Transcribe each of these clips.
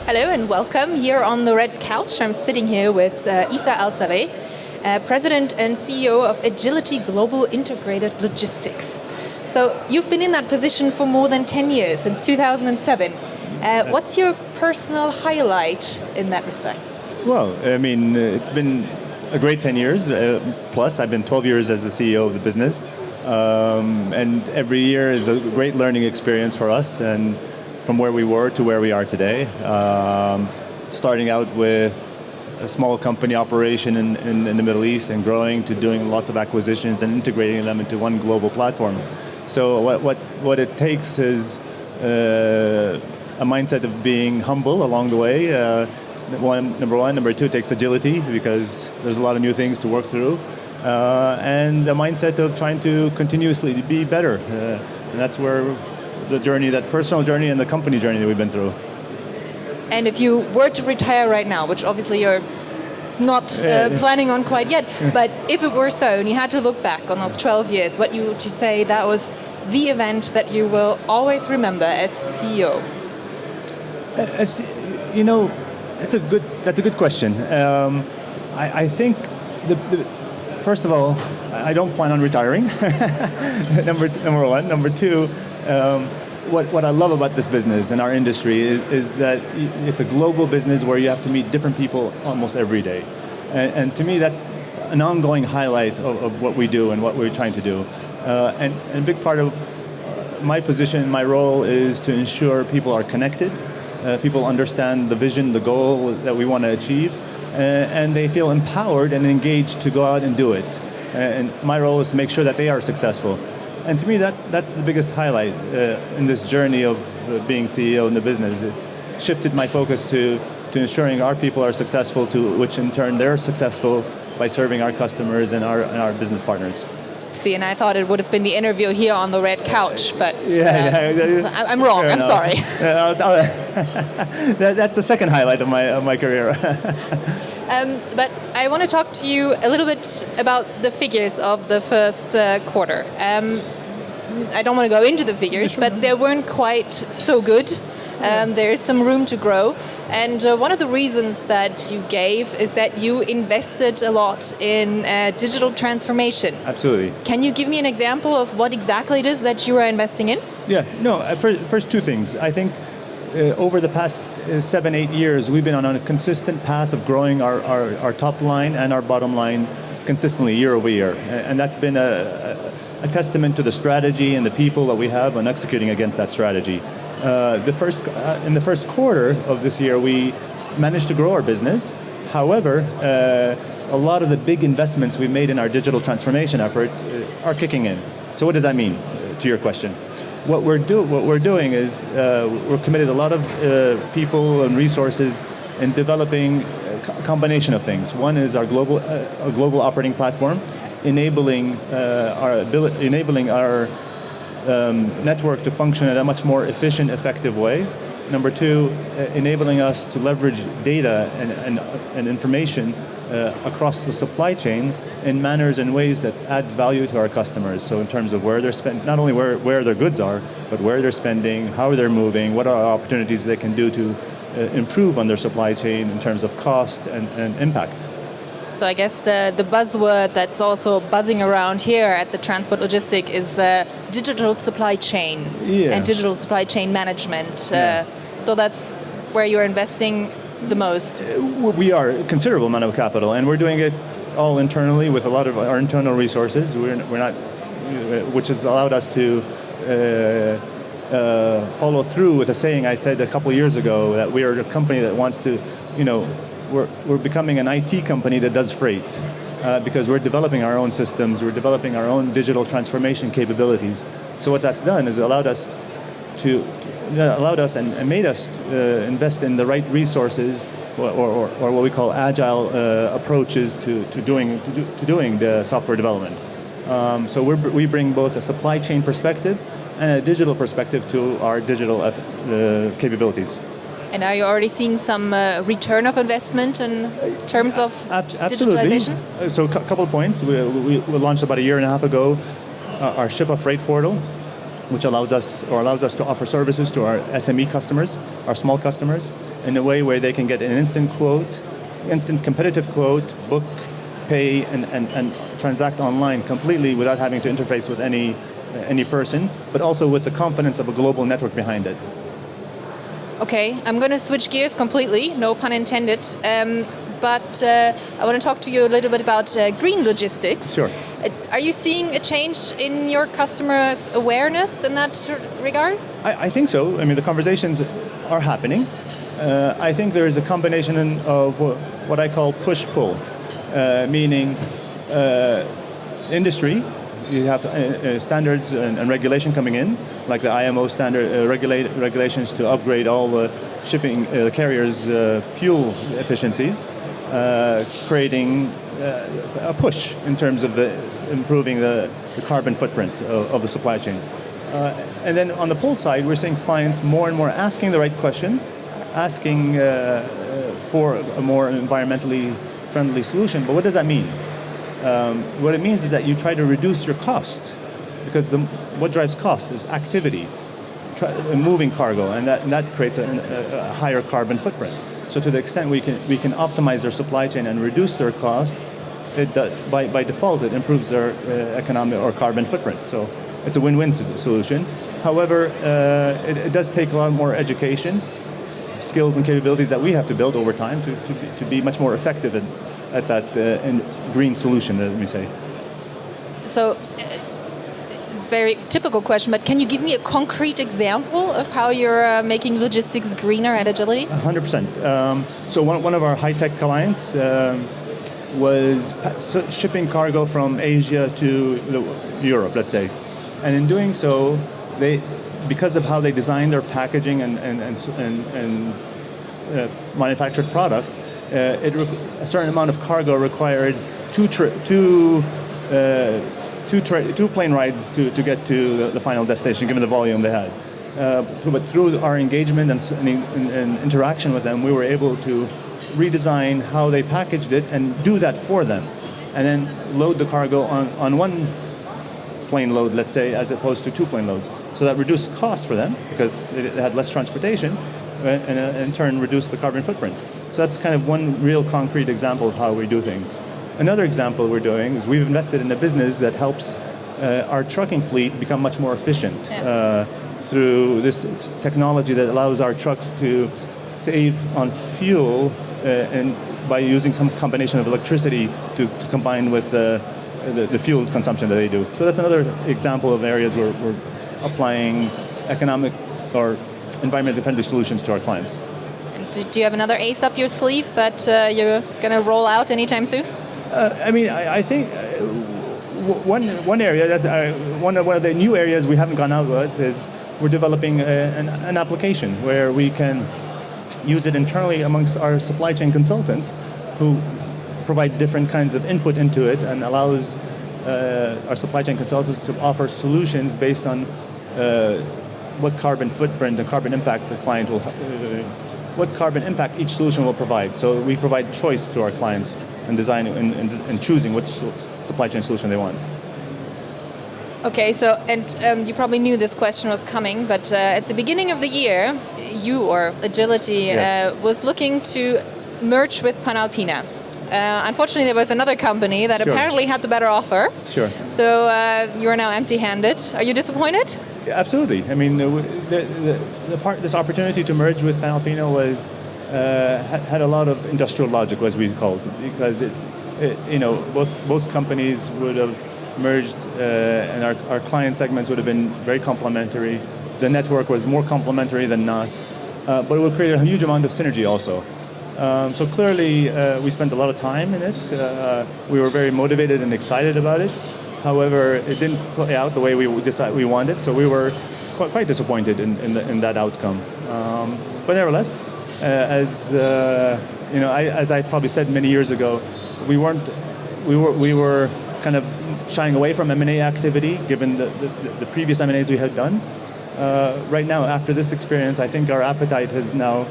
Hello and welcome here on the Red Couch. I'm sitting here with Essa El-Saleh, President and CEO of Agility Global Integrated Logistics. So you've been in that position for more than 10 years, since 2007. What's your personal highlight in that respect? Well, I mean, it's been a great 10 years, plus I've been 12 years as the CEO of the business. And every year is a great learning experience for us, and from where we were to where we are today. Starting out with a small company operation in the Middle East and growing to doing lots of acquisitions and integrating them into one global platform. So what it takes is a mindset of being humble along the way. Number one. Number two, it takes agility because there's a lot of new things to work through. And the mindset of trying to continuously be better. And that's where the journey, that personal journey and the company journey that we've been through. And if you were to retire right now, which obviously you're not planning on quite yet, but if it were so and you had to look back on those 12 years, what would you say that was the event that you will always remember as CEO? You know, that's a good question. I think first of all, I don't plan on retiring. number one. Number two, what I love about this business and our industry is that it's a global business where you have to meet different people almost every day. And to me, that's an ongoing highlight of what we do and what we're trying to do. And a big part of my position, my role is to ensure people are connected, people understand the vision, the goal that we want to achieve, and they feel empowered and engaged to go out and do it. And my role is to make sure that they are successful. And to me, that's the biggest highlight in this journey of being CEO in the business. It's shifted my focus to ensuring our people are successful, to which in turn they're successful by serving our customers and our business partners. See, and I thought it would have been the interview here on the Red Couch, but I'm wrong. Fair I'm enough. sorry. That's the second highlight of my career. But I want to talk to you a little bit about the figures of the first quarter. I don't want to go into the figures, but they weren't quite so good. There is some room to grow. And one of the reasons that you gave is that you invested a lot in digital transformation. Absolutely. Can you give me an example of what exactly it is that you are investing in? Yeah, no, first two things. I think over the past 7-8 years, we've been on a consistent path of growing our top line and our bottom line consistently year over year. And that's been a testament to the strategy and the people that we have on executing against that strategy. In the first quarter of this year, we managed to grow our business. However, a lot of the big investments we made in our digital transformation effort are kicking in. So what does that mean, to your question? What we're doing is we're committed a lot of people and resources in developing a combination of things. One is our global operating platform, enabling our network to function in a much more efficient, effective way. Number two, enabling us to leverage data and information across the supply chain in manners and ways that adds value to our customers. So in terms of where they're spending, not only where their goods are, but where they're spending, how they're moving, what are opportunities they can do to improve on their supply chain in terms of cost and impact. So I guess the buzzword that's also buzzing around here at the Transport Logistic is digital supply chain and digital supply chain management. So that's where you're investing the most. We are a considerable amount of capital, and we're doing it all internally with a lot of our internal resources. We're not, which has allowed us to follow through with a saying I said a couple of years ago, that we are a company that wants to, we're becoming an IT company that does freight because we're developing our own systems, we're developing our own digital transformation capabilities. So what that's done is allowed us and made us invest in the right resources or what we call agile approaches to doing the software development. So we bring both a supply chain perspective and a digital perspective to our digital capabilities. And are you already seeing some return of investment in terms of digitalization? So a couple of points. We launched about a year and a half ago our Ship of Freight portal, which allows us to offer services to our SME customers, our small customers, in a way where they can get an instant competitive quote, book, pay, and transact online completely without having to interface with any person, but also with the confidence of a global network behind it. Okay, I'm going to switch gears completely, no pun intended. But I want to talk to you a little bit about green logistics. Sure. Are you seeing a change in your customers' awareness in that regard? I think so. I mean, the conversations are happening. I think there is a combination of what I call push-pull, meaning industry. You have standards and regulation coming in, like the IMO standard regulations to upgrade all the shipping carriers' fuel efficiencies, creating a push in terms of improving the carbon footprint of the supply chain. And then on the pull side, we're seeing clients more and more asking the right questions, asking for a more environmentally friendly solution. But what does that mean? What it means is that you try to reduce your cost, because what drives cost is activity, moving cargo, and that creates a higher carbon footprint. So to the extent we can optimize their supply chain and reduce their cost, by default it improves their economic or carbon footprint. So it's a win-win solution. However, it does take a lot more education, skills and capabilities that we have to build over time to be much more effective at that green solution, let me say. So it's a very typical question, but can you give me a concrete example of how you're making logistics greener at Agility? 100%. So one of our high-tech clients was shipping cargo from Asia to Europe, let's say. And in doing so, because of how they designed their packaging and manufactured product, a certain amount of cargo required two plane rides to get to the final destination, given the volume they had. But through our engagement and interaction with them, we were able to redesign how they packaged it and do that for them, and then load the cargo on one plane load, let's say, as opposed to two plane loads. So that reduced costs for them because it had less transportation, and in turn reduced the carbon footprint. So that's kind of one real concrete example of how we do things. Another example we're doing is we've invested in a business that helps our trucking fleet become much more efficient through this technology that allows our trucks to save on fuel and by using some combination of electricity to combine with the fuel consumption that they do. So that's another example of areas where we're applying economic or environmentally friendly solutions to our clients. Do you have another ace up your sleeve that you're going to roll out anytime soon? I think one area that's one of the new areas we haven't gone out with is we're developing an application where we can use it internally amongst our supply chain consultants who provide different kinds of input into it and allows our supply chain consultants to offer solutions based on what carbon footprint and carbon impact the client will what carbon impact each solution will provide. So we provide choice to our clients in designing and choosing which supply chain solution they want. Okay, so, and you probably knew this question was coming, but at the beginning of the year, you or Agility was looking to merge with Panalpina. Unfortunately, there was another company that apparently had the better offer. Sure. So you are now empty-handed. Are you disappointed? Yeah, absolutely. I mean, this opportunity to merge with Panalpina was had a lot of industrial logic, as we called it, because both companies would have merged, and our client segments would have been very complementary. The network was more complementary than not, but it would create a huge amount of synergy also. So clearly, we spent a lot of time in it. We were very motivated and excited about it. However, it didn't play out the way we wanted, so we were quite disappointed in that outcome. But nevertheless, as I probably said many years ago, we were kind of shying away from M&A activity given the previous M&As we had done. Right now, after this experience, I think our appetite is now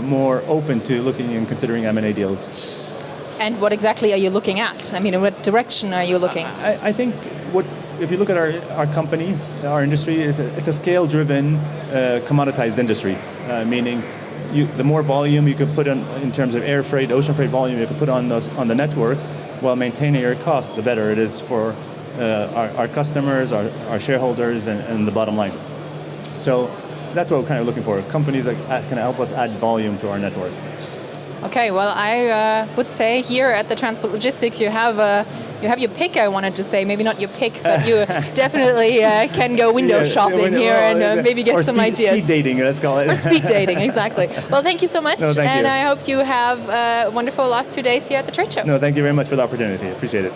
more open to looking and considering M&A deals. And what exactly are you looking at? I mean, in what direction are you looking? I think if you look at our company, our industry, it's a scale-driven, commoditized industry, meaning the more volume you can put in terms of air freight, ocean freight volume you can put on the network while maintaining your costs, the better it is for our customers, our shareholders, and the bottom line. So that's what we're kind of looking for, companies that can help us add volume to our network. Okay, well, I would say here at the Transport Logistics, you have your pick, I wanted to say. Maybe not your pick, but you definitely can go window shopping here and maybe get some ideas. Speed dating, let's call it. Or speed dating, exactly. Well, thank you so much. No, thank you. I hope you have a wonderful last 2 days here at the trade show. No, thank you very much for the opportunity. Appreciate it.